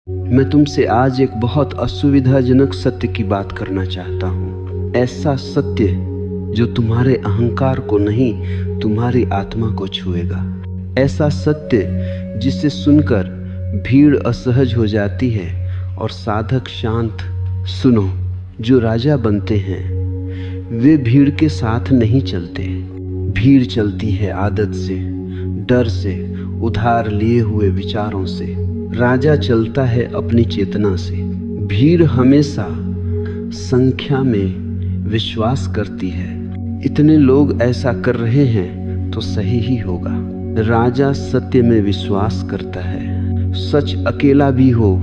मैं तुमसे आज एक बहुत असुविधाजनक सत्य की बात करना चाहता हूँ। ऐसा सत्य जो तुम्हारे अहंकार को नहीं, तुम्हारी आत्मा को छुएगा। ऐसा सत्य जिसे सुनकर भीड़ असहज हो जाती है और साधक शांत। सुनो, जो राजा बनते हैं वे भीड़ के साथ नहीं चलते। भीड़ चलती है आदत से, डर से, उधार लिए हुए विचारों से। राजा चलता है अपनी चेतना से। भीड़ हमेशा संख्या में विश्वास करती है। इतने लोग ऐसा कर रहे हैं तो सही ही होगा। राजा सत्य में विश्वास करता है। सच अकेला भी हो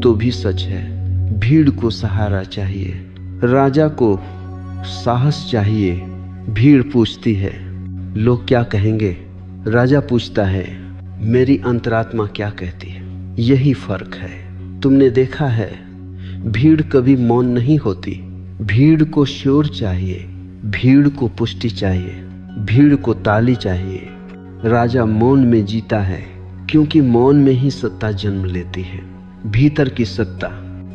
तो भी सच है। भीड़ को सहारा चाहिए, राजा को साहस चाहिए। भीड़ पूछती है, लोग क्या कहेंगे? राजा पूछता है, मेरी अंतरात्मा क्या कहती है? यही फर्क है। तुमने देखा है, भीड़ कभी मौन नहीं होती। भीड़ को शोर चाहिए, भीड़ को पुष्टि चाहिए, भीड़ को ताली चाहिए। राजा मौन में जीता है क्योंकि मौन में ही सत्ता जन्म लेती है, भीतर की सत्ता।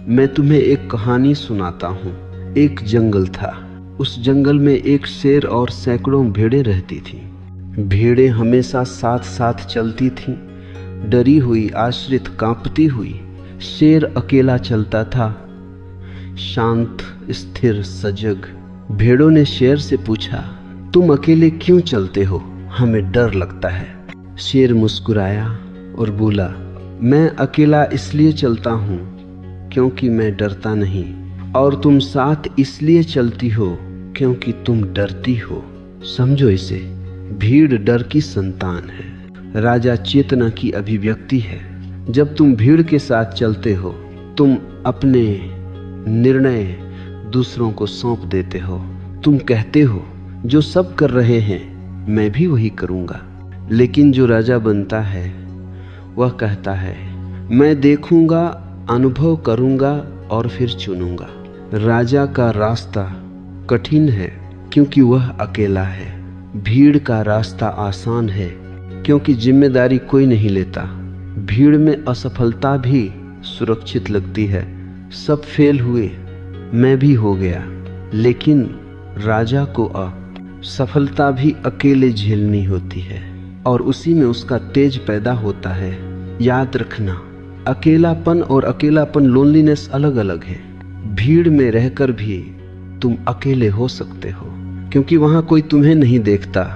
मैं तुम्हें एक कहानी सुनाता हूँ। एक जंगल था। उस जंगल में एक शेर और सैकड़ों भेड़ें रहती थीं। भेड़ें हमेशा साथ साथ चलती थीं, डरी हुई, आश्रित, कांपती हुई। शेर अकेला चलता था, शांत, स्थिर, सजग। भेड़ों ने शेर से पूछा, तुम अकेले क्यों चलते हो? हमें डर लगता है। शेर मुस्कुराया और बोला, मैं अकेला इसलिए चलता हूँ क्योंकि मैं डरता नहीं, और तुम साथ इसलिए चलती हो क्योंकि तुम डरती हो। समझो इसे, भीड़ डर की संतान है, राजा चेतना की अभिव्यक्ति है। जब तुम भीड़ के साथ चलते हो, तुम अपने निर्णय दूसरों को सौंप देते हो। तुम कहते हो, जो सब कर रहे हैं मैं भी वही करूँगा। लेकिन जो राजा बनता है वह कहता है, मैं देखूँगा, अनुभव करूँगा और फिर चुनूँगा। राजा का रास्ता कठिन है क्योंकि वह अकेला है। भीड़ का रास्ता आसान है क्योंकि जिम्मेदारी कोई नहीं लेता। भीड़ में असफलता भी सुरक्षित लगती है। सब फेल हुए, मैं भी हो गया। लेकिन राजा को असफलता भी अकेले झेलनी होती है और उसी में उसका तेज पैदा होता है। याद रखना, अकेलापन और अकेलापन, लोनलीनेस अलग अलग है। भीड़ में रहकर भी तुम अकेले हो सकते हो क्योंकि वहां कोई तुम्हें नहीं देखता।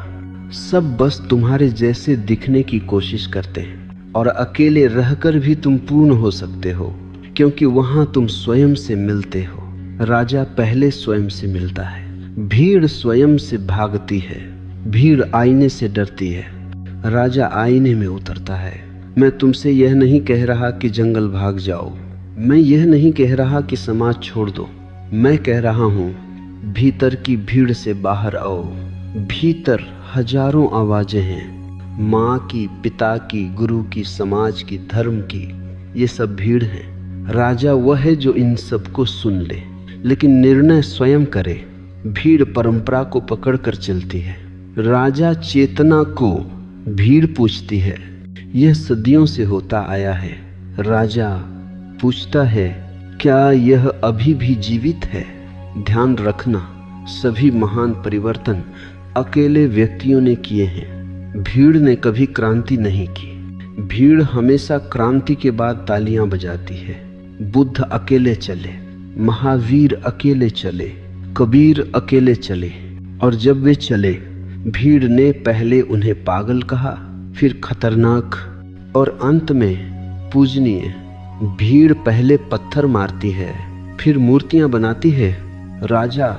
सब बस तुम्हारे जैसे दिखने की कोशिश करते हैं। और अकेले रहकर भी तुम पूर्ण हो सकते हो क्योंकि वहां तुम स्वयं से मिलते हो। राजा पहले स्वयं से मिलता है। भीड़ स्वयं से भागती है। भीड़ आईने से डरती है, राजा आईने में उतरता है। मैं तुमसे यह नहीं कह रहा कि जंगल भाग जाओ। मैं यह नहीं कह रहा कि समाज छोड़ दो। मैं कह रहा हूँ, भीतर की भीड़ से बाहर आओ। भीतर हजारों आवाजें हैं, माँ की, पिता की, गुरु की, समाज की, धर्म की। ये सब भीड़ है। राजा वह है जो इन सबको सुन ले, लेकिन निर्णय स्वयं करे। भीड़ परंपरा को पकड़कर चलती है, राजा चेतना को भीड़ पूछती है। यह सदियों से होता आया है। राजा पूछता है, क्या यह अभी भी जीवित है? ध्यान रखना, सभी महान परिवर्तन अकेले व्यक्तियों ने किए हैं। भीड़ ने कभी क्रांति नहीं की। भीड़ हमेशा क्रांति के बाद तालियां बजाती है। बुद्ध अकेले चले, महावीर अकेले चले, कबीर अकेले चले, और जब वे चले, भीड़ ने पहले उन्हें पागल कहा, फिर खतरनाक और अंत में पूजनीय। भीड़ पहले पत्थर मारती है, फिर मूर्तियां बनाती है। राजा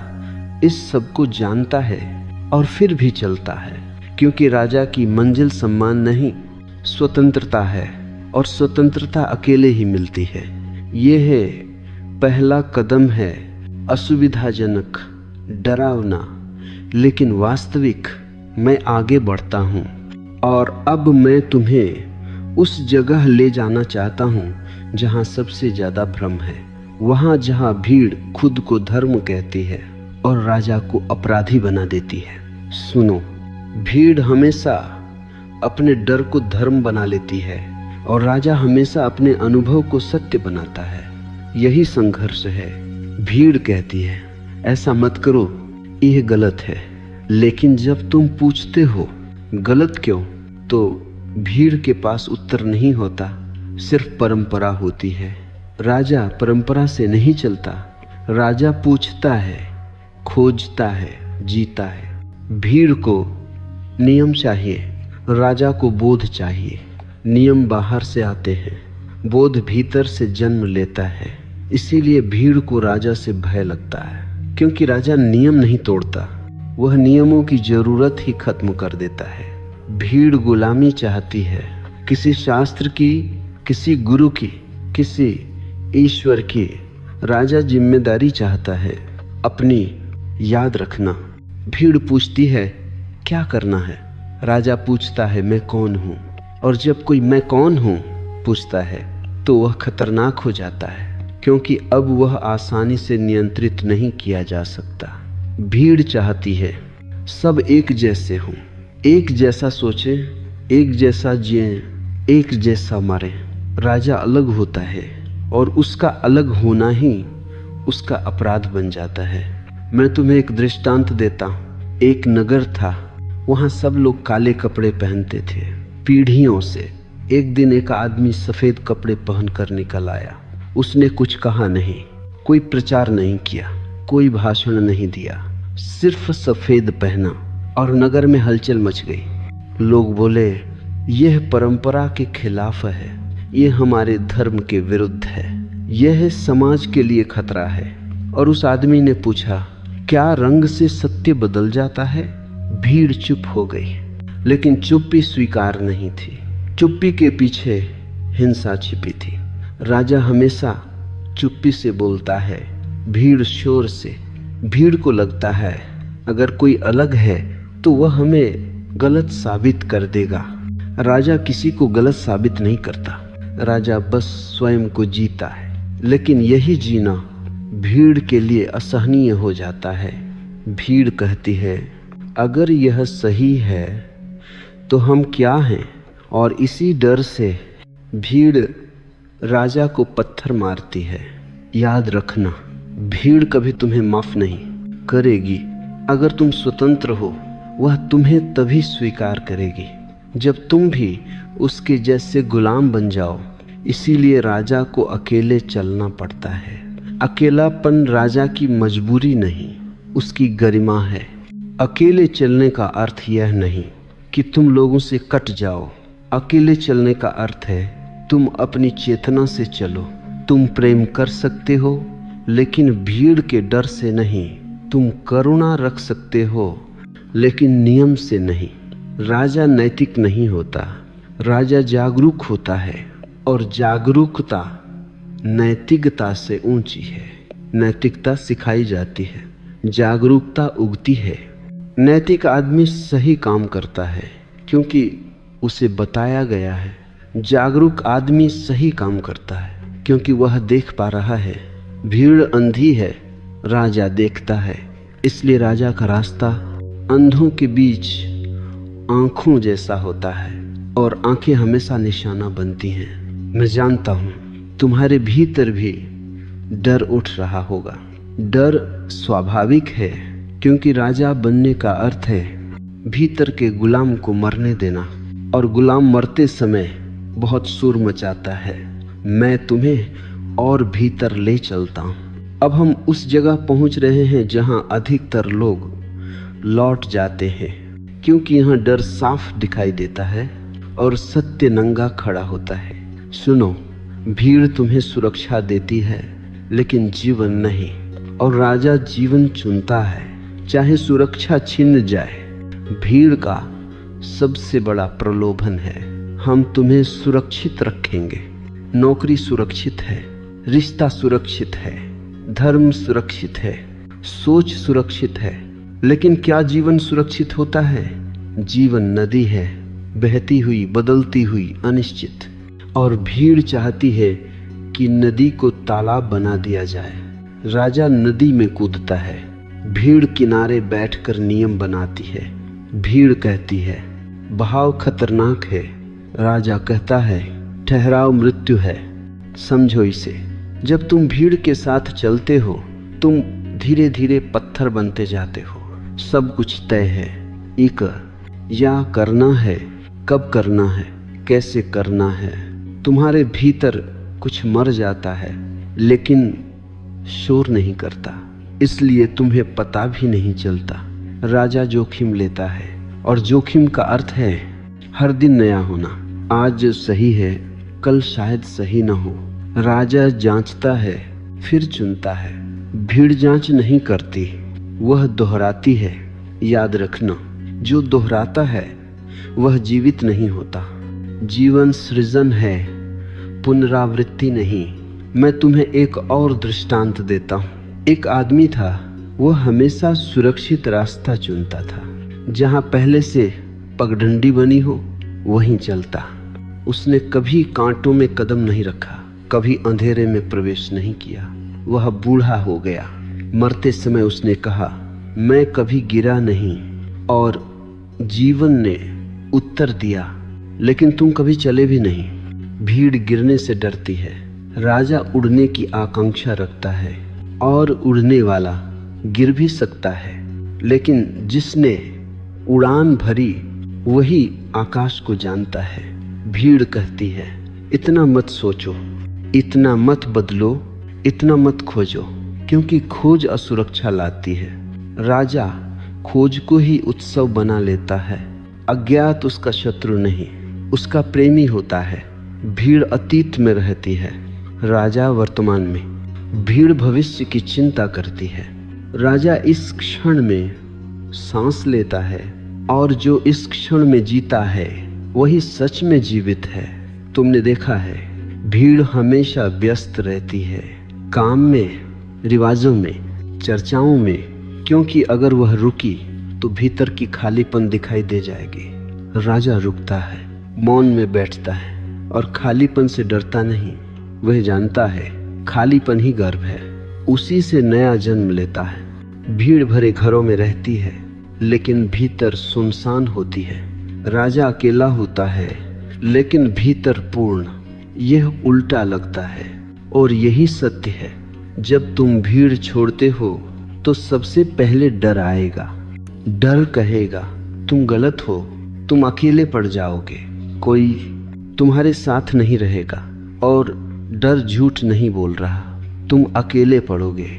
इस सब को जानता है और फिर भी चलता है क्योंकि राजा की मंजिल सम्मान नहीं, स्वतंत्रता है, और स्वतंत्रता अकेले ही मिलती है। यह है पहला कदम है, असुविधाजनक, डरावना, लेकिन वास्तविक। मैं आगे बढ़ता हूँ और अब मैं तुम्हें उस जगह ले जाना चाहता हूँ जहाँ सबसे ज्यादा भ्रम है, वहाँ जहाँ भीड़ खुद को धर्म कहती है और राजा को अपराधी बना देती है। सुनो, भीड़ हमेशा अपने डर को धर्म बना लेती है। और राजा हमेशा अपने अनुभव को सत्य बनाता है। यही संघर्ष है। भीड़ कहती है ऐसा मत करो, यह गलत है। लेकिन जब तुम पूछते हो गलत क्यों, तो भीड़ के पास उत्तर नहीं होता, सिर्फ परंपरा होती है। राजा परंपरा से नहीं चलता, राजा पूछता है, खोजता है, जीता है। भीड़ को नियम चाहिए, राजा को बोध चाहिए। नियम बाहर से आते हैं, बोध भीतर से जन्म लेता है। इसीलिए भीड़ को राजा से भय लगता है, क्योंकि राजा नियम नहीं तोड़ता, वह नियमों की जरूरत ही खत्म कर देता है। भीड़ गुलामी चाहती है, किसी शास्त्र की, किसी गुरु की, किसी ईश्वर की। राजा जिम्मेदारी चाहता है, अपनी याद रखना। भीड़ पूछती है क्या करना है, राजा पूछता है मैं कौन हूँ। और जब कोई मैं कौन हूँ पूछता है तो वह खतरनाक हो जाता है, क्योंकि अब वह आसानी से नियंत्रित नहीं किया जा सकता। भीड़ चाहती है सब एक जैसे हों, एक जैसा सोचें, एक जैसा जिएं, एक जैसा मरें। राजा अलग होता है और उसका अलग होना ही उसका अपराध बन जाता है। मैं तुम्हें एक दृष्टांत देता हूँ। एक नगर था, वहाँ सब लोग काले कपड़े पहनते थे पीढ़ियों से। एक दिन एक आदमी सफ़ेद कपड़े पहनकर निकल आया। उसने कुछ कहा नहीं, कोई प्रचार नहीं किया, कोई भाषण नहीं दिया, सिर्फ सफ़ेद पहना और नगर में हलचल मच गई। लोग बोले यह परंपरा के खिलाफ है, यह हमारे धर्म के विरुद्ध है, यह समाज के लिए खतरा है। और उस आदमी ने पूछा क्या रंग से सत्य बदल जाता है? भीड़ चुप हो गई, लेकिन चुप्पी स्वीकार नहीं थी। चुप्पी के पीछे हिंसा छिपी थी। राजा हमेशा चुप्पी से बोलता है, भीड़ शोर से। भीड़ को लगता है अगर कोई अलग है तो वह हमें गलत साबित कर देगा। राजा किसी को गलत साबित नहीं करता, राजा बस स्वयं को जीता है। लेकिन यही जीना भीड़ के लिए असहनीय हो जाता है। भीड़ कहती है अगर यह सही है तो हम क्या हैं, और इसी डर से भीड़ राजा को पत्थर मारती है। याद रखना, भीड़ कभी तुम्हें माफ नहीं करेगी। अगर तुम स्वतंत्र हो, वह तुम्हें तभी स्वीकार करेगी जब तुम भी उसके जैसे गुलाम बन जाओ। इसीलिए राजा को अकेले चलना पड़ता है। अकेलापन राजा की मजबूरी नहीं, उसकी गरिमा है। अकेले चलने का अर्थ यह नहीं कि तुम लोगों से कट जाओ। अकेले चलने का अर्थ है तुम अपनी चेतना से चलो। तुम प्रेम कर सकते हो, लेकिन भीड़ के डर से नहीं। तुम करुणा रख सकते हो, लेकिन नियम से नहीं। राजा नैतिक नहीं होता, राजा जागरूक होता है, और जागरूकता नैतिकता से ऊंची है। नैतिकता सिखाई जाती है, जागरूकता उगती है। नैतिक आदमी सही काम करता है क्योंकि उसे बताया गया है। जागरूक आदमी सही काम करता है क्योंकि वह देख पा रहा है। भीड़ अंधी है, राजा देखता है। इसलिए राजा का रास्ता अंधों के बीच आंखों जैसा होता है, और आंखें हमेशा निशाना बनती हैं। मैं जानता हूँ तुम्हारे भीतर भी डर उठ रहा होगा। डर स्वाभाविक है, क्योंकि राजा बनने का अर्थ है भीतर के गुलाम को मरने देना, और गुलाम मरते समय बहुत शोर मचाता है, मैं तुम्हें और भीतर ले चलता हूँ। अब हम उस जगह पहुँच रहे हैं जहाँ अधिकतर लोग लौट जाते हैं, क्योंकि यहाँ डर साफ दिखाई देता है और सत्य नंगा खड़ा होता है। सुनो, भीड़ तुम्हें सुरक्षा देती है लेकिन जीवन नहीं, और राजा जीवन चुनता है, चाहे सुरक्षा छिन जाए। भीड़ का सबसे बड़ा प्रलोभन है हम तुम्हें सुरक्षित रखेंगे। नौकरी सुरक्षित है, रिश्ता सुरक्षित है, धर्म सुरक्षित है, सोच सुरक्षित है, लेकिन क्या जीवन सुरक्षित होता है? जीवन नदी है, बहती हुई, बदलती हुई, अनिश्चित। और भीड़ चाहती है कि नदी को तालाब बना दिया जाए। राजा नदी में कूदता है, भीड़ किनारे बैठकर नियम बनाती है। भीड़ कहती है बहाव खतरनाक है, राजा कहता है ठहराव मृत्यु है, समझो इसे। जब तुम भीड़ के साथ चलते हो तुम धीरे धीरे पत्थर बनते जाते हो। सब कुछ तय है, एक या करना है, कब करना है, कैसे करना है। तुम्हारे भीतर कुछ मर जाता है लेकिन शोर नहीं करता, इसलिए तुम्हें पता भी नहीं चलता। राजा जोखिम लेता है और जोखिम का अर्थ है हर दिन नया होना। आज सही है, कल शायद सही न हो। राजा जांचता है फिर चुनता है। भीड़ जांच नहीं करती, वह दोहराती है। याद रखना, जो दोहराता है वह जीवित नहीं होता। जीवन सृजन है, पुनरावृत्ति नहीं। मैं तुम्हें एक और दृष्टांत देता हूँ। एक आदमी था, वह हमेशा सुरक्षित रास्ता चुनता था। जहाँ पहले से पगडंडी बनी हो वहीं चलता। उसने कभी कांटों में कदम नहीं रखा, कभी अंधेरे में प्रवेश नहीं किया। वह बूढ़ा हो गया। मरते समय उसने कहा, मैं कभी गिरा नहीं। और जीवन ने उत्तर दिया, लेकिन तुम कभी चले भी नहीं। भीड़ गिरने से डरती है, राजा उड़ने की आकांक्षा रखता है। और उड़ने वाला गिर भी सकता है, लेकिन जिसने उड़ान भरी वही आकाश को जानता है। भीड़ कहती है, इतना मत सोचो, इतना मत बदलो, इतना मत खोजो, क्योंकि खोज असुरक्षा लाती है। राजा खोज को ही उत्सव बना लेता है। अज्ञात उसका शत्रु नहीं, उसका प्रेमी होता है। भीड़ अतीत में रहती है, राजा वर्तमान में। भीड़ भविष्य की चिंता करती है, राजा इस क्षण में सांस लेता है। और जो इस क्षण में जीता है वही सच में जीवित है। तुमने देखा है, भीड़ हमेशा व्यस्त रहती है, काम में, रिवाजों में, चर्चाओं में, क्योंकि अगर वह रुकी तो भीतर की खालीपन दिखाई दे जाएगी। राजा रुकता है, मौन में बैठता है और खालीपन से डरता नहीं। वह जानता है खालीपन ही गर्भ है, उसी से नया जन्म लेता है। भीड़ भरे घरों में रहती है लेकिन भीतर सुनसान होती है। राजा अकेला होता है लेकिन भीतर पूर्ण। यह उल्टा लगता है और यही सत्य है। जब तुम भीड़ छोड़ते हो तो सबसे पहले डर आएगा। डर कहेगा तुम गलत हो, तुम अकेले पड़ जाओगे, कोई तुम्हारे साथ नहीं रहेगा। और डर झूठ नहीं बोल रहा, तुम अकेले पड़ोगे।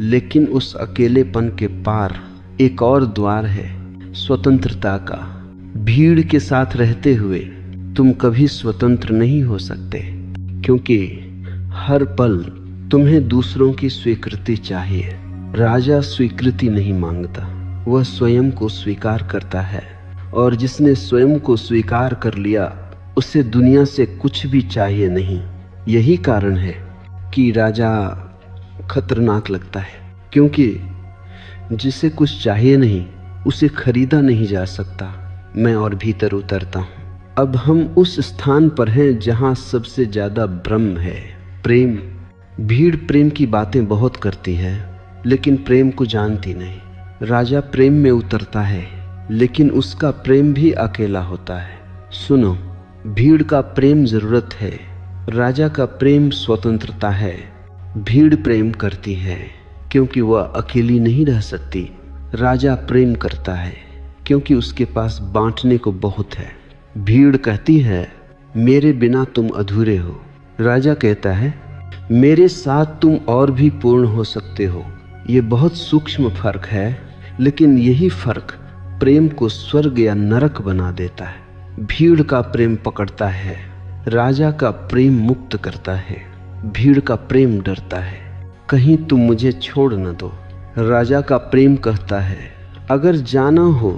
लेकिन उस अकेलेपन के पार एक और द्वार है, स्वतंत्रता का। भीड़ के साथ रहते हुए तुम कभी स्वतंत्र नहीं हो सकते, क्योंकि हर पल तुम्हें दूसरों की स्वीकृति चाहिए। राजा स्वीकृति नहीं मांगता, वह स्वयं को स्वीकार करता है। और जिसने स्वयं को स्वीकार कर लिया उसे दुनिया से कुछ भी चाहिए नहीं। यही कारण है कि राजा खतरनाक लगता है, क्योंकि जिसे कुछ चाहिए नहीं उसे खरीदा नहीं जा सकता। मैं और भीतर उतरता हूँ। अब हम उस स्थान पर हैं जहाँ सबसे ज्यादा भ्रम है, प्रेम। भीड़ प्रेम की बातें बहुत करती है लेकिन प्रेम को जानती नहीं। राजा प्रेम में उतरता है लेकिन उसका प्रेम भी अकेला होता है। सुनो, भीड़ का प्रेम जरूरत है, राजा का प्रेम स्वतंत्रता है। भीड़ प्रेम करती है क्योंकि वह अकेली नहीं रह सकती। राजा प्रेम करता है क्योंकि उसके पास बांटने को बहुत है। भीड़ कहती है मेरे बिना तुम अधूरे हो। राजा कहता है मेरे साथ तुम और भी पूर्ण हो सकते हो। ये बहुत सूक्ष्म फर्क है, लेकिन यही फर्क प्रेम को स्वर्ग या नरक बना देता है। भीड़ का प्रेम पकड़ता है, राजा का प्रेम मुक्त करता है। भीड़ का प्रेम डरता है कहीं तुम मुझे छोड़ न दो। राजा का प्रेम कहता है अगर जाना हो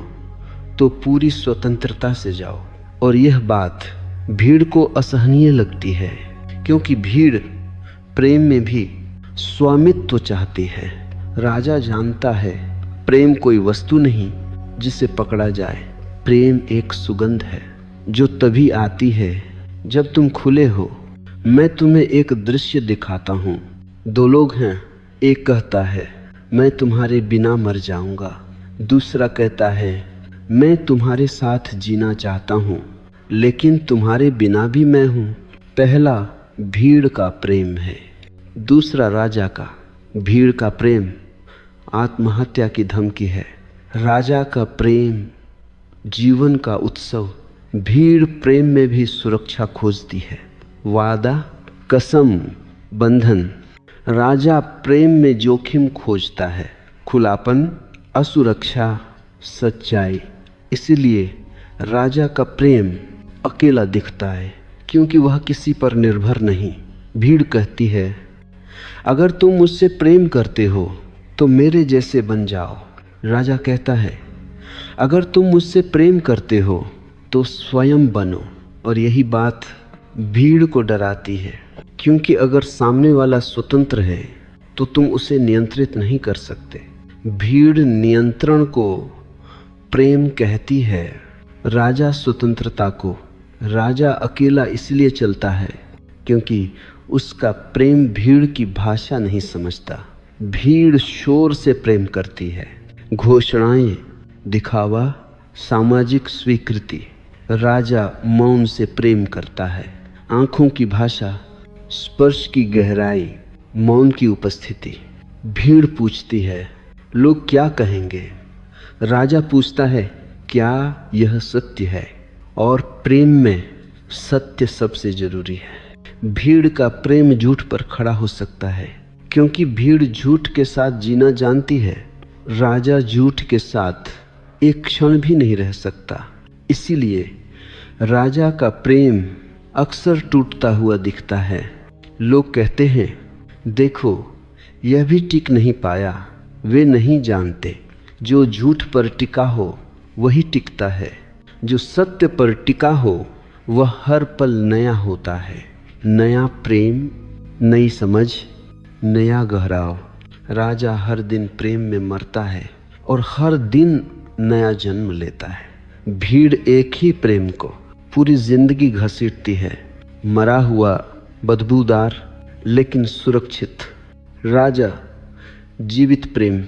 तो पूरी स्वतंत्रता से जाओ। और यह बात भीड़ को असहनीय लगती है, क्योंकि भीड़ प्रेम में भी स्वामित्व चाहती है। राजा जानता है प्रेम कोई वस्तु नहीं जिसे पकड़ा जाए। प्रेम एक सुगंध है जो तभी आती है जब तुम खुले हो। मैं तुम्हें एक दृश्य दिखाता हूँ। दो लोग हैं, एक कहता है मैं तुम्हारे बिना मर जाऊंगा, दूसरा कहता है मैं तुम्हारे साथ जीना चाहता हूँ, लेकिन तुम्हारे बिना भी मैं हूँ। पहला भीड़ का प्रेम है, दूसरा राजा का। भीड़ का प्रेम आत्महत्या की धमकी है, राजा का प्रेम जीवन का उत्सव। भीड़ प्रेम में भी सुरक्षा खोजती है, वादा, कसम, बंधन। राजा प्रेम में जोखिम खोजता है, खुलापन, असुरक्षा, सच्चाई। इसलिए राजा का प्रेम अकेला दिखता है क्योंकि वह किसी पर निर्भर नहीं। भीड़ कहती है, अगर तुम मुझसे प्रेम करते हो तो मेरे जैसे बन जाओ। राजा कहता है, अगर तुम मुझसे प्रेम करते हो तो स्वयं बनो। और यही बात भीड़ को डराती है, क्योंकि अगर सामने वाला स्वतंत्र है तो तुम उसे नियंत्रित नहीं कर सकते। भीड़ नियंत्रण को प्रेम कहती है, राजा स्वतंत्रता को। राजा अकेला इसलिए चलता है क्योंकि उसका प्रेम भीड़ की भाषा नहीं समझता। भीड़ शोर से प्रेम करती है, घोषणाएं, दिखावा, सामाजिक स्वीकृति। राजा मौन से प्रेम करता है, आंखों की भाषा, स्पर्श की गहराई, मौन की उपस्थिति। भीड़ पूछती है, लोग क्या कहेंगे? राजा पूछता है, क्या यह सत्य है? और प्रेम में सत्य सबसे जरूरी है। भीड़ का प्रेम झूठ पर खड़ा हो सकता है क्योंकि भीड़ झूठ के साथ जीना जानती है। राजा झूठ के साथ एक क्षण भी नहीं रह सकता। इसीलिए राजा का प्रेम अक्सर टूटता हुआ दिखता है। लोग कहते हैं, देखो यह भी टिक नहीं पाया। वे नहीं जानते, जो झूठ पर टिका हो वही टिकता है। जो सत्य पर टिका हो वह हर पल नया होता है। नया प्रेम, नई समझ, नया गहराव। राजा हर दिन प्रेम में मरता है और हर दिन नया जन्म लेता है। भीड़ एक ही प्रेम को पूरी जिंदगी घसीटती है, मरा हुआ, बदबूदार लेकिन सुरक्षित। राजा जीवित प्रेम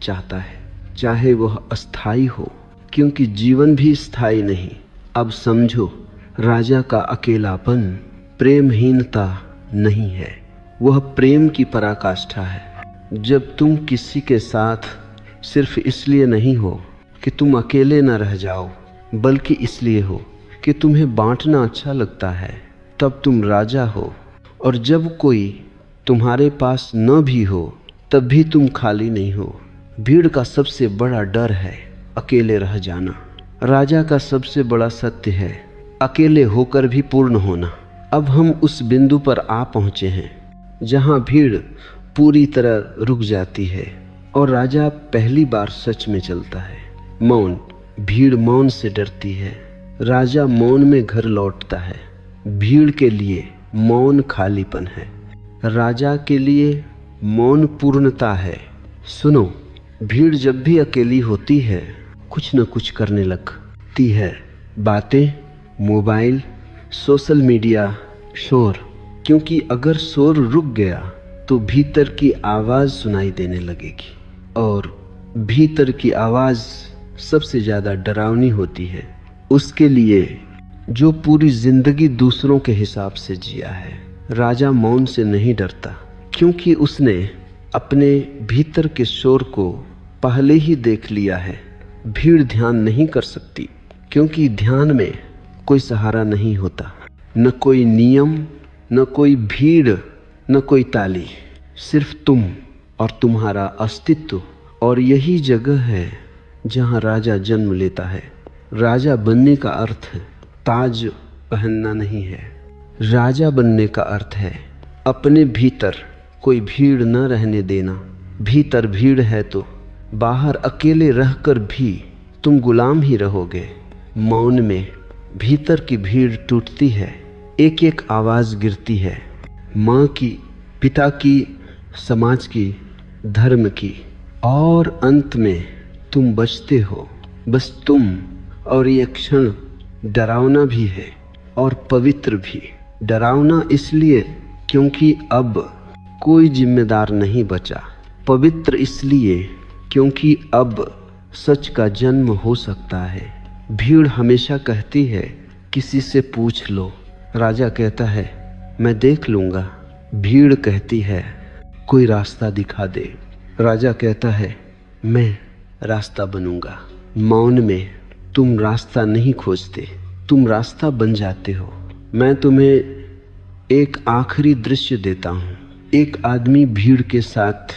चाहता है, चाहे वह अस्थाई हो, क्योंकि जीवन भी स्थायी नहीं। अब समझो, राजा का अकेलापन प्रेमहीनता नहीं है, वह प्रेम की पराकाष्ठा है। जब तुम किसी के साथ सिर्फ इसलिए नहीं हो कि तुम अकेले न रह जाओ, बल्कि इसलिए हो कि तुम्हें बांटना अच्छा लगता है, तब तुम राजा हो। और जब कोई तुम्हारे पास न भी हो तब भी तुम खाली नहीं हो। भीड़ का सबसे बड़ा डर है अकेले रह जाना। राजा का सबसे बड़ा सत्य है अकेले होकर भी पूर्ण होना। अब हम उस बिंदु पर आ पहुँचे हैं जहाँ भीड़ पूरी तरह रुक जाती है और राजा पहली बार सच में चलता है। मौन। भीड़ मौन से डरती है, राजा मौन में घर लौटता है। भीड़ के लिए मौन खालीपन है, राजा के लिए मौन पूर्णता है। सुनो, भीड़ जब भी अकेली होती है कुछ न कुछ करने लगती है। बातें, मोबाइल, सोशल मीडिया, शोर। क्योंकि अगर शोर रुक गया तो भीतर की आवाज़ सुनाई देने लगेगी, और भीतर की आवाज़ सबसे ज़्यादा डरावनी होती है। उसके लिए जो पूरी जिंदगी दूसरों के हिसाब से जिया है। राजा मौन से नहीं डरता क्योंकि उसने अपने भीतर के शोर को पहले ही देख लिया है। भीड़ ध्यान नहीं कर सकती क्योंकि ध्यान में कोई सहारा नहीं होता, न कोई नियम, न कोई भीड़, न कोई ताली, सिर्फ तुम और तुम्हारा अस्तित्व। और यही जगह है जहाँ राजा जन्म लेता है। राजा बनने का अर्थ ताज पहनना नहीं है, राजा बनने का अर्थ है अपने भीतर कोई भीड़ न रहने देना। भीतर भीड़ है तो बाहर अकेले रहकर भी तुम गुलाम ही रहोगे। मौन में भीतर की भीड़ टूटती है, एक एक आवाज़ गिरती है, माँ की, पिता की, समाज की, धर्म की, और अंत में तुम बचते हो, बस तुम। और ये क्षण डरावना भी है और पवित्र भी। डरावना इसलिए क्योंकि अब कोई जिम्मेदार नहीं बचा, पवित्र इसलिए क्योंकि अब सच का जन्म हो सकता है। भीड़ हमेशा कहती है किसी से पूछ लो, राजा कहता है मैं देख लूंगा। भीड़ कहती है, कोई रास्ता दिखा दे। राजा कहता है, मैं रास्ता बनूंगा। मौन में तुम रास्ता नहीं खोजते, तुम रास्ता बन जाते हो। मैं तुम्हें एक आखिरी दृश्य देता हूँ। एक आदमी भीड़ के साथ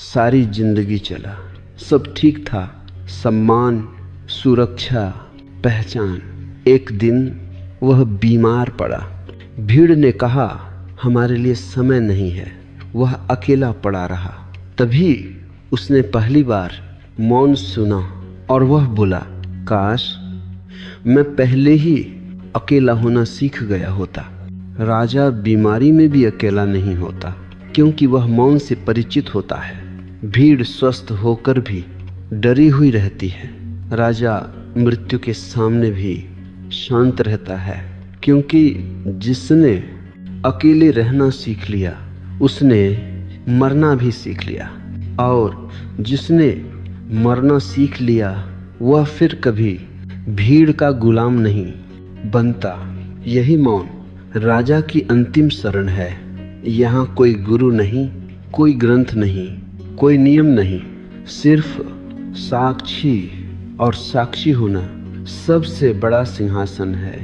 सारी जिंदगी चला, सब ठीक था, सम्मान, सुरक्षा, पहचान। एक दिन वह बीमार पड़ा। भीड़ ने कहा, हमारे लिए समय नहीं है। वह अकेला पड़ा रहा। तभी उसने पहली बार मौन सुना और वह बोला, काश मैं पहले ही अकेला होना सीख गया होता। राजा बीमारी में भी अकेला नहीं होता, क्योंकि वह मौन से परिचित होता है। भीड़ स्वस्थ होकर भी डरी हुई रहती है। राजा मृत्यु के सामने भी शांत रहता है, क्योंकि जिसने अकेले रहना सीख लिया उसने मरना भी सीख लिया, और जिसने मरना सीख लिया वह फिर कभी भीड़ का गुलाम नहीं बनता। यही मौन राजा की अंतिम शरण है। यहाँ कोई गुरु नहीं, कोई ग्रंथ नहीं, कोई नियम नहीं, सिर्फ साक्षी, और साक्षी होना सबसे बड़ा सिंहासन है।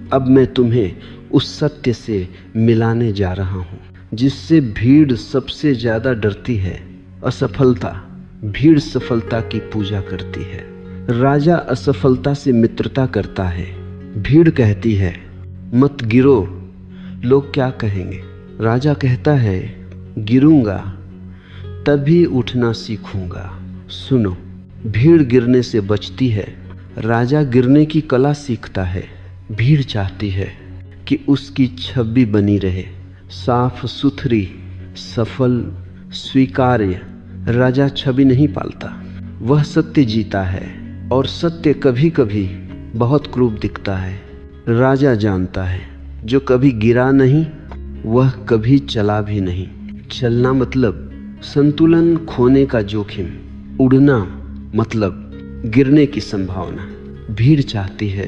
अब मैं तुम्हें उस सत्य से मिलाने जा रहा हूँ जिससे भीड़ सबसे ज्यादा डरती है, असफलता। भीड़ सफलता की पूजा करती है। राजा असफलता से मित्रता करता है। भीड़ कहती है, मत गिरो, लोग क्या कहेंगे। राजा कहता है, गिरूंगा तभी उठना सीखूंगा। सुनो, भीड़ गिरने से बचती है, राजा गिरने की कला सीखता है। भीड़ चाहती है कि उसकी छवि बनी रहे, साफ सुथरी, सफल, स्वीकार्य। राजा छवि नहीं पालता, वह सत्य जीता है, और सत्य कभी कभी बहुत क्रूर दिखता है। राजा जानता है, जो कभी गिरा नहीं वह कभी चला भी नहीं। चलना मतलब संतुलन खोने का जोखिम, उड़ना मतलब गिरने की संभावना। भीड़ चाहती है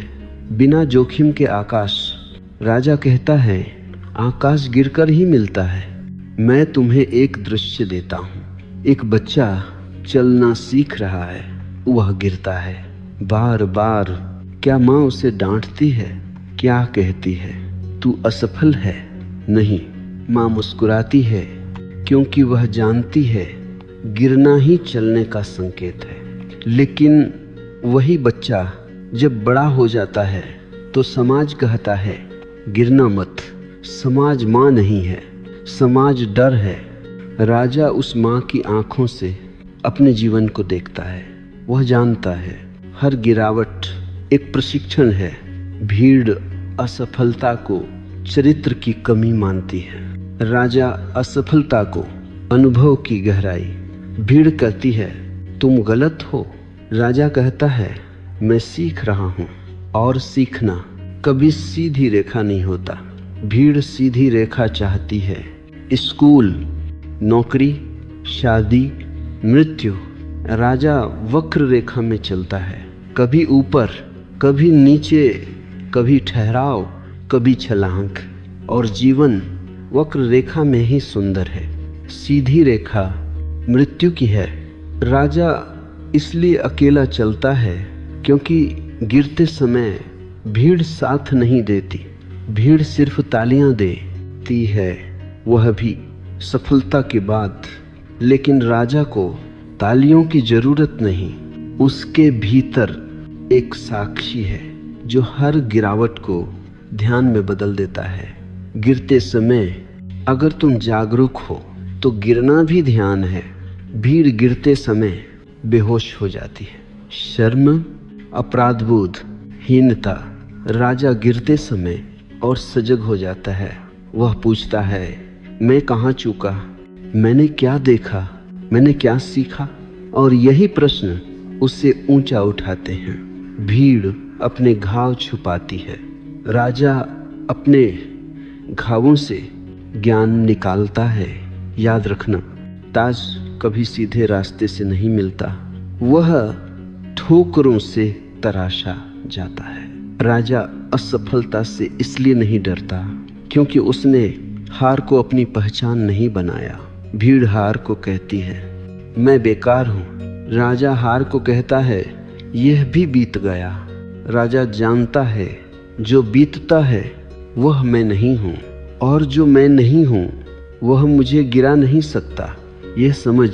बिना जोखिम के आकाश। राजा कहता है, आकाश गिरकर ही मिलता है। मैं तुम्हें एक दृश्य देता हूँ। एक बच्चा चलना सीख रहा है, वह गिरता है बार बार। क्या माँ उसे डांटती है? क्या कहती है, तू असफल है? नहीं, माँ मुस्कुराती है, क्योंकि वह जानती है गिरना ही चलने का संकेत है। लेकिन वही बच्चा जब बड़ा हो जाता है तो समाज कहता है, गिरना मत। समाज माँ नहीं है, समाज डर है। राजा उस माँ की आंखों से अपने जीवन को देखता है। वह जानता है हर गिरावट एक प्रशिक्षण है। भीड़ असफलता को चरित्र की कमी मानती है, राजा असफलता को अनुभव की गहराई। भीड़ कहती है, तुम गलत हो। राजा कहता है, मैं सीख रहा हूँ, और सीखना कभी सीधी रेखा नहीं होता। भीड़ सीधी रेखा चाहती है। स्कूल, नौकरी, शादी, मृत्यु। राजा वक्र रेखा में चलता है, कभी ऊपर, कभी नीचे, कभी ठहराव, कभी छलांग। और जीवन वक्र रेखा में ही सुंदर है। सीधी रेखा मृत्यु की है। राजा इसलिए अकेला चलता है क्योंकि गिरते समय भीड़ साथ नहीं देती। भीड़ सिर्फ तालियां देती है, वह भी सफलता के बाद। लेकिन राजा को तालियों की जरूरत नहीं, उसके भीतर एक साक्षी है जो हर गिरावट को ध्यान में बदल देता है। गिरते समय अगर तुम जागरूक हो तो गिरना भी ध्यान है। भीड़ गिरते समय बेहोश हो जाती है। शर्म, अपराधबोध, हीनता। राजा गिरते समय और सजग हो जाता है। वह पूछता है, मैं कहाँ चूका, मैंने क्या देखा, मैंने क्या सीखा। और यही प्रश्न उससे ऊंचा उठाते हैं। भीड़ अपने घाव छुपाती है, राजा अपने घावों से ज्ञान निकालता है। याद रखना, ताज कभी सीधे रास्ते से नहीं मिलता, वह ठोकरों से तराशा जाता है। राजा असफलता से इसलिए नहीं डरता क्योंकि उसने हार को अपनी पहचान नहीं बनाया। भीड़ हार को कहती है मैं बेकार हूँ। राजा हार को कहता है यह भी बीत गया। राजा जानता है जो बीतता है वह मैं नहीं हूँ, और जो मैं नहीं हूँ वह मुझे गिरा नहीं सकता। यह समझ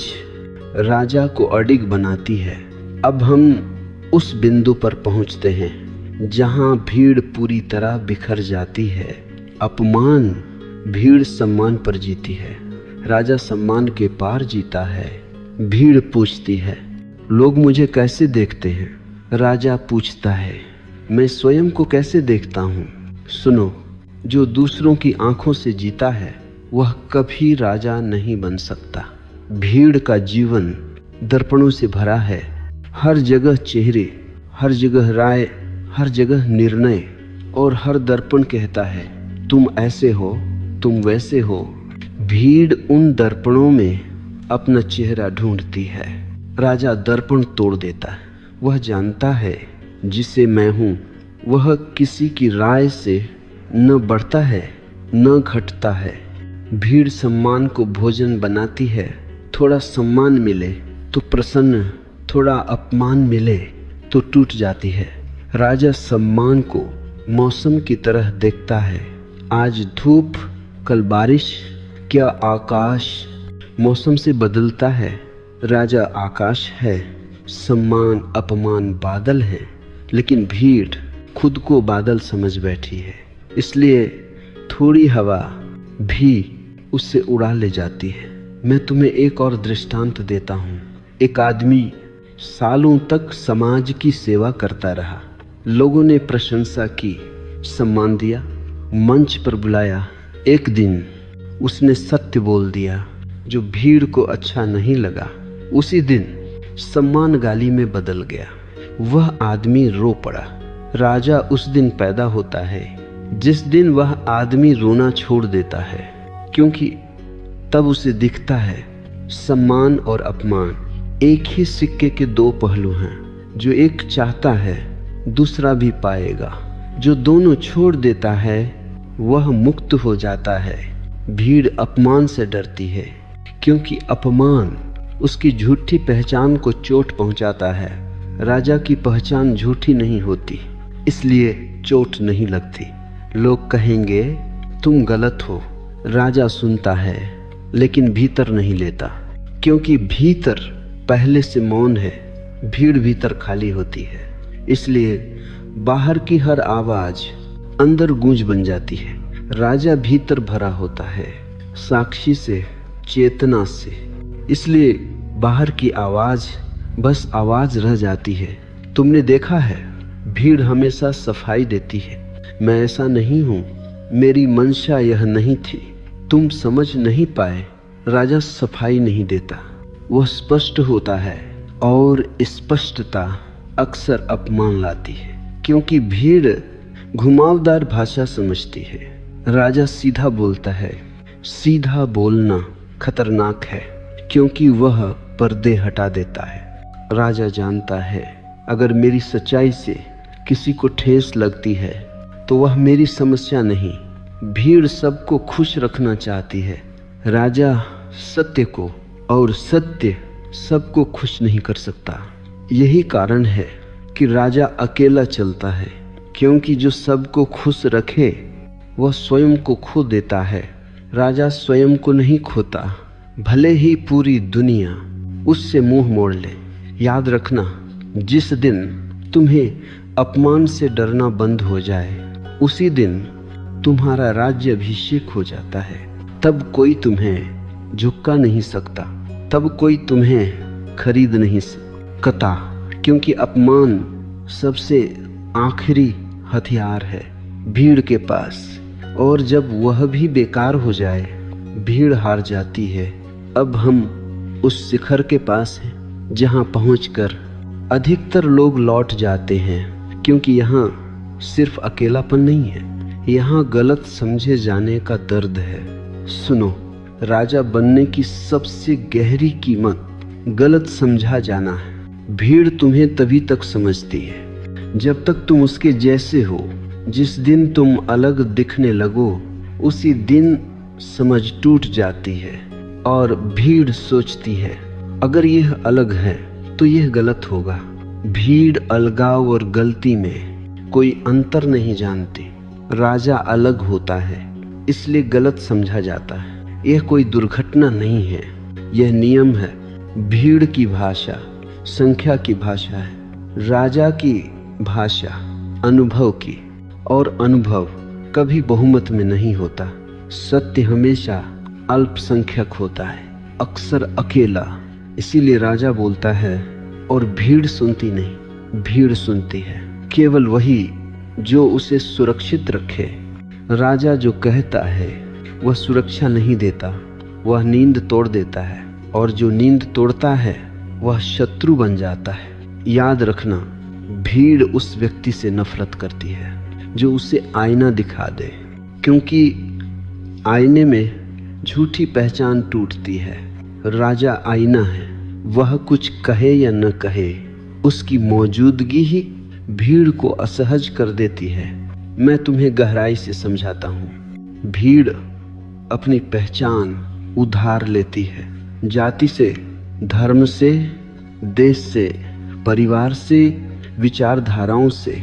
राजा को अडिग बनाती है। अब हम उस बिंदु पर पहुँचते हैं जहाँ भीड़ पूरी तरह बिखर जाती है। अपमान भीड़ सम्मान पर जीती है। राजा सम्मान के पार जीता है। भीड़ पूछती है लोग मुझे कैसे देखते हैं। राजा पूछता है मैं स्वयं को कैसे देखता हूँ। सुनो, जो दूसरों की आंखों से जीता है वह कभी राजा नहीं बन सकता। भीड़ का जीवन दर्पणों से भरा है। हर जगह चेहरे, हर जगह राय, हर जगह निर्णय, और हर दर्पण कहता है तुम ऐसे हो, तुम वैसे हो। भीड़ उन दर्पणों में अपना चेहरा ढूंढती है। राजा दर्पण तोड़ देता है। वह जानता है जिसे मैं हूँ वह किसी की राय से न बढ़ता है न घटता है। भीड़ सम्मान को भोजन बनाती है। थोड़ा सम्मान मिले तो प्रसन्न, थोड़ा अपमान मिले तो टूट जाती है। राजा सम्मान को मौसम की तरह देखता है। आज धूप, कल बारिश, क्या आकाश मौसम से बदलता है। राजा आकाश है, सम्मान अपमान बादल है, लेकिन भीड़ खुद को बादल समझ बैठी है। इसलिए थोड़ी हवा भी उससे उड़ा ले जाती है। मैं तुम्हें एक और दृष्टांत देता हूँ। एक आदमी सालों तक समाज की सेवा करता रहा। लोगों ने प्रशंसा की, सम्मान दिया, मंच पर बुलाया। एक दिन उसने सत्य बोल दिया जो भीड़ को अच्छा नहीं लगा। उसी दिन सम्मान गाली में बदल गया। वह आदमी रो पड़ा। राजा उस दिन पैदा होता है जिस दिन वह आदमी रोना छोड़ देता है, क्योंकि तब उसे दिखता है सम्मान और अपमान एक ही सिक्के के दो पहलू हैं। जो एक चाहता है दूसरा भी पाएगा। जो दोनों छोड़ देता है वह मुक्त हो जाता है। भीड़ अपमान से डरती है क्योंकि अपमान उसकी झूठी पहचान को चोट पहुंचाता है। राजा की पहचान झूठी नहीं होती, इसलिए चोट नहीं लगती। लोग कहेंगे तुम गलत हो। राजा सुनता है लेकिन भीतर नहीं लेता, क्योंकि भीतर पहले से मौन है। भीड़ भीतर खाली होती है, इसलिए बाहर की हर आवाज अंदर गूंज बन जाती है। राजा भीतर भरा होता है, साक्षी से, चेतना से, इसलिए बाहर की आवाज बस आवाज रह जाती है। तुमने देखा है भीड़ हमेशा सफाई देती है। मैं ऐसा नहीं हूँ, मेरी मंशा यह नहीं थी, तुम समझ नहीं पाए। राजा सफाई नहीं देता, वह स्पष्ट होता है, और स्पष्टता अक्सर अपमान लाती है, क्योंकि भीड़ घुमावदार भाषा समझती है। राजा सीधा बोलता है। सीधा बोलना खतरनाक है, क्योंकि वह पर्दे हटा देता है। राजा जानता है अगर मेरी सच्चाई से किसी को ठेस लगती है तो वह मेरी समस्या नहीं। भीड़ सबको खुश रखना चाहती है, राजा सत्य को, और सत्य सबको खुश नहीं कर सकता। यही कारण है कि राजा अकेला चलता है, क्योंकि जो सबको खुश रखे वह स्वयं को खो देता है। राजा स्वयं को नहीं खोता, भले ही पूरी दुनिया उससे मुंह मोड़ ले। याद रखना, जिस दिन तुम्हें अपमान से डरना बंद हो जाए उसी दिन तुम्हारा राज्य अभिषेक हो जाता है। तब कोई तुम्हें झुका नहीं सकता, तब कोई तुम्हें खरीद नहीं सकता, क्योंकि अपमान सबसे आखिरी हथियार है भीड़ के पास। और जब वह भी बेकार हो जाए, भीड़ हार जाती है। अब हम उस शिखर के पास हैं जहां पहुंचकर अधिकतर लोग लौट जाते हैं, क्योंकि यहाँ सिर्फ अकेलापन नहीं है, यहाँ गलत समझे जाने का दर्द है। सुनो, राजा बनने की सबसे गहरी कीमत गलत समझा जाना है। भीड़ तुम्हें तभी तक समझती है जब तक तुम उसके जैसे हो। जिस दिन तुम अलग दिखने लगो उसी दिन समझ टूट जाती है और भीड़ सोचती है अगर यह अलग है तो यह गलत होगा। भीड़ अलगाव और गलती में कोई अंतर नहीं जानती। राजा अलग होता है इसलिए गलत समझा जाता है। यह कोई दुर्घटना नहीं है, यह नियम है। भीड़ की भाषा संख्या की भाषा है, राजा की भाषा अनुभव की, और अनुभव कभी बहुमत में नहीं होता। सत्य हमेशा अल्पसंख्यक होता है, अक्सर अकेला। इसीलिए राजा बोलता है और भीड़ सुनती नहीं, भीड़ सुनती है केवल वही जो उसे सुरक्षित रखे। राजा जो कहता है वह सुरक्षा नहीं देता, वह नींद तोड़ देता है, और जो नींद तोड़ता है वह शत्रु बन जाता है। याद रखना, भीड़ उस व्यक्ति से नफरत करती है जो उसे आईना दिखा दे, क्योंकि आईने में झूठी पहचान टूटती है। राजा आईना है, वह कुछ कहे या न कहे, उसकी मौजूदगी ही भीड़ को असहज कर देती है। मैं तुम्हें गहराई से समझाता हूँ। भीड़ अपनी पहचान उधार लेती है, जाति से, धर्म से, देश से, परिवार से, विचारधाराओं से।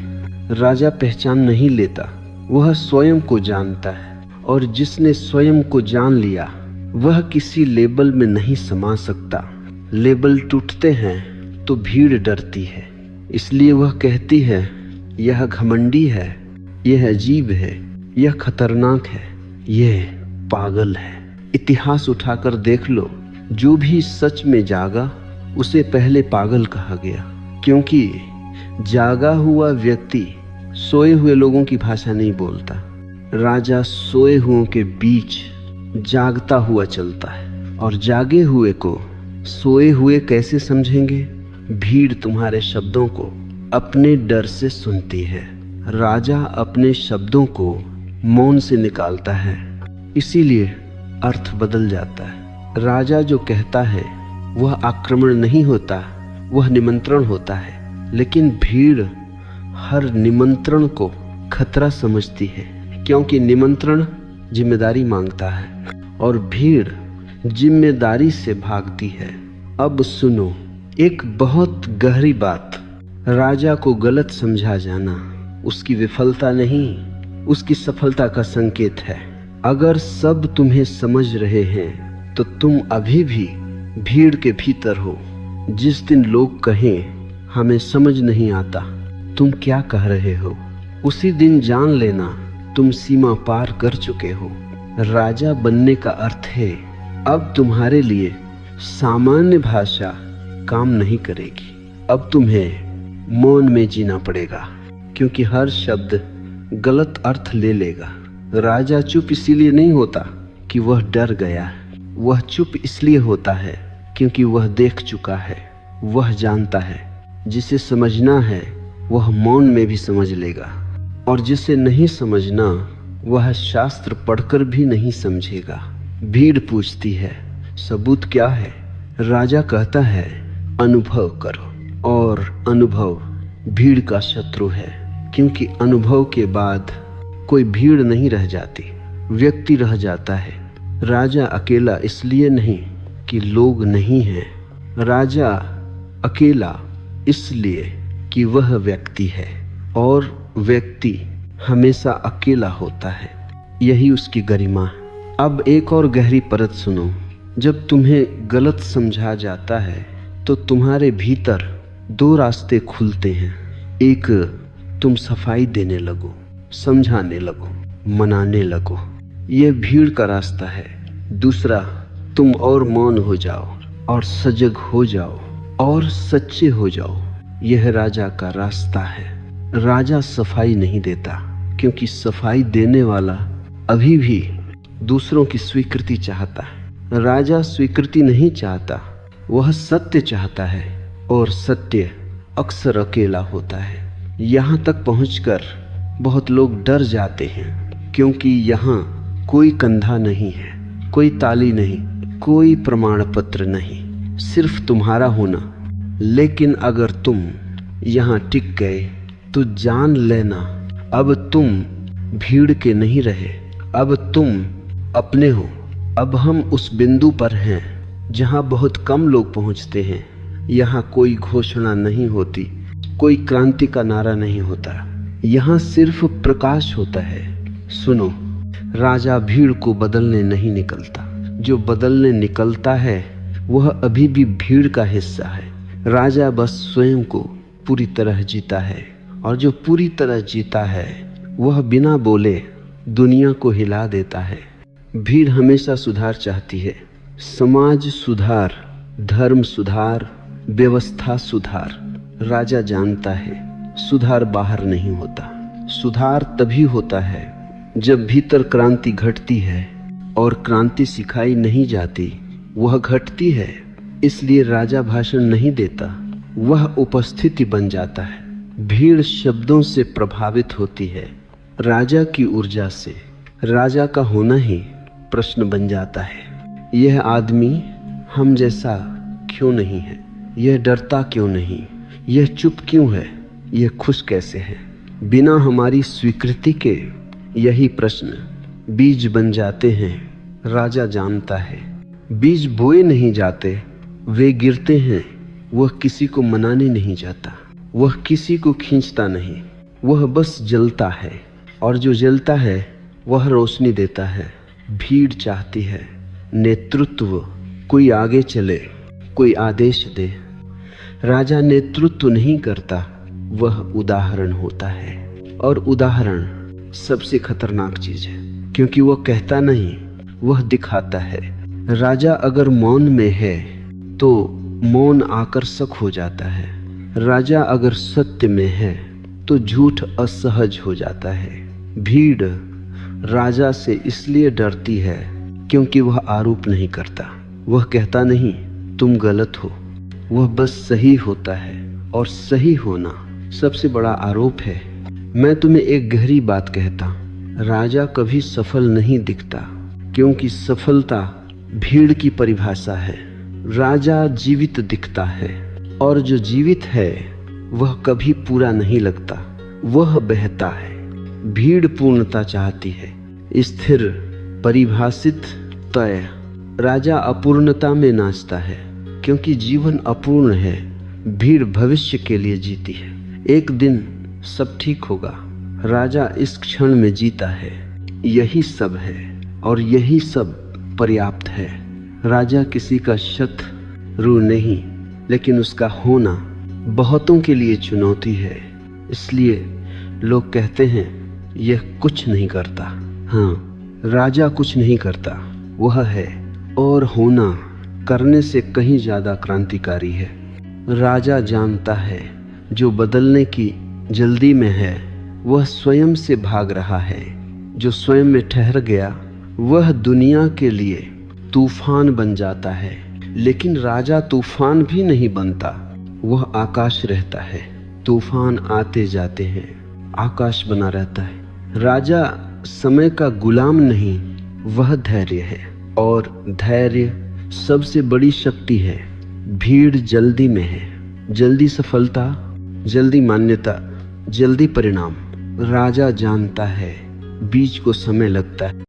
राजा पहचान नहीं लेता, वह स्वयं को जानता है, और जिसने स्वयं को जान लिया वह किसी लेबल में नहीं समा सकता। लेबल टूटते हैं तो भीड़ डरती है, इसलिए वह कहती है यह घमंडी है, यह अजीब है, यह खतरनाक है, यह पागल है। इतिहास उठाकर देख लो, जो भी सच में जागा उसे पहले पागल कहा गया, क्योंकि जागा हुआ व्यक्ति सोए हुए लोगों की भाषा नहीं बोलता। राजा सोए हुओं के बीच जागता हुआ चलता है, और जागे हुए को सोए हुए कैसे समझेंगे? भीड़ तुम्हारे शब्दों को अपने डर से सुनती है, राजा अपने शब्दों को मौन से निकालता है, इसीलिए अर्थ बदल जाता है। राजा जो कहता है वह आक्रमण नहीं होता, वह निमंत्रण होता है, लेकिन भीड़ हर निमंत्रण को खतरा समझती है, क्योंकि निमंत्रण जिम्मेदारी मांगता है और भीड़ जिम्मेदारी से भागती है। अब सुनो, एक बहुत गहरी बात। राजा को गलत समझा जाना उसकी विफलता नहीं, उसकी सफलता का संकेत है। अगर सब तुम्हें समझ रहे हैं तो तुम अभी भी भीड़ के भीतर हो। जिस दिन लोग कहें हमें समझ नहीं आता, तुम क्या कह रहे हो, उसी दिन जान लेना तुम सीमा पार कर चुके हो। राजा बनने का अर्थ है अब तुम्हारे लिए सामान्य भाषा काम नहीं करेगी, अब तुम्हें मौन में जीना पड़ेगा, क्योंकि हर शब्द गलत अर्थ ले लेगा। राजा चुप इसीलिए नहीं होता कि वह डर गया है, वह चुप इसलिए होता है क्योंकि वह देख चुका है, वह जानता है। जिसे समझना है वह मौन में भी समझ लेगा, और जिसे नहीं समझना वह शास्त्र पढ़कर भी नहीं समझेगा। भीड़ पूछती है सबूत क्या है? राजा कहता है अनुभव करो, और अनुभव भीड़ का शत्रु है, क्योंकि अनुभव के बाद कोई भीड़ नहीं रह जाती, व्यक्ति रह जाता है। राजा अकेला इसलिए नहीं कि लोग नहीं हैं, राजा अकेला इसलिए कि वह व्यक्ति है, और व्यक्ति हमेशा अकेला होता है, यही उसकी गरिमा है। अब एक और गहरी परत सुनो। जब तुम्हें गलत समझा जाता है तो तुम्हारे भीतर दो रास्ते खुलते हैं। एक, तुम सफाई देने लगो, समझाने लगो, मनाने लगो, यह भीड़ का रास्ता है। दूसरा, तुम और मौन हो जाओ और सजग हो जाओ और सच्चे हो जाओ, यह राजा का रास्ता है। राजा सफाई नहीं देता, क्योंकि सफाई देने वाला अभी भी दूसरों की स्वीकृति चाहता है। राजा स्वीकृति नहीं चाहता, वह सत्य चाहता है, और सत्य अक्सर अकेला होता है। यहाँ तक पहुँचकर बहुत लोग डर जाते हैं, क्योंकि यहाँ कोई कंधा नहीं है, कोई ताली नहीं, कोई प्रमाण पत्र नहीं, सिर्फ तुम्हारा होना। लेकिन अगर तुम यहाँ टिक गए तो जान लेना अब तुम भीड़ के नहीं रहे, अब तुम अपने हो। अब हम उस बिंदु पर हैं जहां बहुत कम लोग पहुंचते हैं। यहाँ कोई घोषणा नहीं होती, कोई क्रांति का नारा नहीं होता, यहाँ सिर्फ प्रकाश होता है। सुनो, राजा भीड़ को बदलने नहीं निकलता, जो बदलने निकलता है वह अभी भी भीड़ का हिस्सा है। राजा बस स्वयं को पूरी तरह जीता है, और जो पूरी तरह जीता है वह बिना बोले दुनिया को हिला देता है। भीड़ हमेशा सुधार चाहती है, समाज सुधार, धर्म सुधार, व्यवस्था सुधार। राजा जानता है सुधार बाहर नहीं होता, सुधार तभी होता है जब भीतर क्रांति घटती है, और क्रांति सिखाई नहीं जाती, वह घटती है। इसलिए राजा भाषण नहीं देता, वह उपस्थिति बन जाता है। भीड़ शब्दों से प्रभावित होती है, राजा की ऊर्जा से। राजा का होना ही प्रश्न बन जाता है, यह आदमी हम जैसा क्यों नहीं है, यह डरता क्यों नहीं, यह चुप क्यों है, यह खुश कैसे है। बिना हमारी स्वीकृति के यही प्रश्न बीज बन जाते हैं। राजा जानता है बीज बोए नहीं जाते, वे गिरते हैं। वह किसी को मनाने नहीं जाता, वह किसी को खींचता नहीं, वह बस जलता है, और जो जलता है वह रोशनी देता है। भीड़ चाहती है नेतृत्व, कोई आगे चले, कोई आदेश दे। राजा नेतृत्व नहीं करता, वह उदाहरण होता है, और उदाहरण सबसे खतरनाक चीज है, क्योंकि वह कहता नहीं, वह दिखाता है। राजा अगर मौन में है तो मौन आकर्षक हो जाता है। राजा अगर सत्य में है तो झूठ असहज हो जाता है। भीड़ राजा से इसलिए डरती है क्योंकि वह आरोप नहीं करता, वह कहता नहीं तुम गलत हो, वह बस सही होता है, और सही होना सबसे बड़ा आरोप है। मैं तुम्हें एक गहरी बात कहता, राजा कभी सफल नहीं दिखता, क्योंकि सफलता भीड़ की परिभाषा है। राजा जीवित दिखता है, और जो जीवित है वह कभी पूरा नहीं लगता, वह बहता है। भीड़ पूर्णता चाहती है, स्थिर, परिभाषित, तय। राजा अपूर्णता में नाचता है, क्योंकि जीवन अपूर्ण है। भीड़ भविष्य के लिए जीती है, एक दिन सब ठीक होगा। राजा इस क्षण में जीता है, यही सब है, और यही सब पर्याप्त है। राजा किसी का शत्रु नहीं, लेकिन उसका होना बहुतों के लिए चुनौती है। इसलिए लोग कहते हैं यह कुछ नहीं करता। हाँ, राजा कुछ नहीं करता, वह है, और होना करने से कहीं ज्यादा क्रांतिकारी है। राजा जानता है जो बदलने की जल्दी में है वह स्वयं से भाग रहा है। जो स्वयं में ठहर गया वह दुनिया के लिए तूफान बन जाता है। लेकिन राजा तूफान भी नहीं बनता, वह आकाश रहता है। तूफान आते जाते हैं, आकाश बना रहता है। राजा समय का गुलाम नहीं, वह धैर्य है, और धैर्य सबसे बड़ी शक्ति है। भीड़ जल्दी में है, जल्दी सफलता, जल्दी मान्यता, जल्दी परिणाम। राजा जानता है बीज को समय लगता है।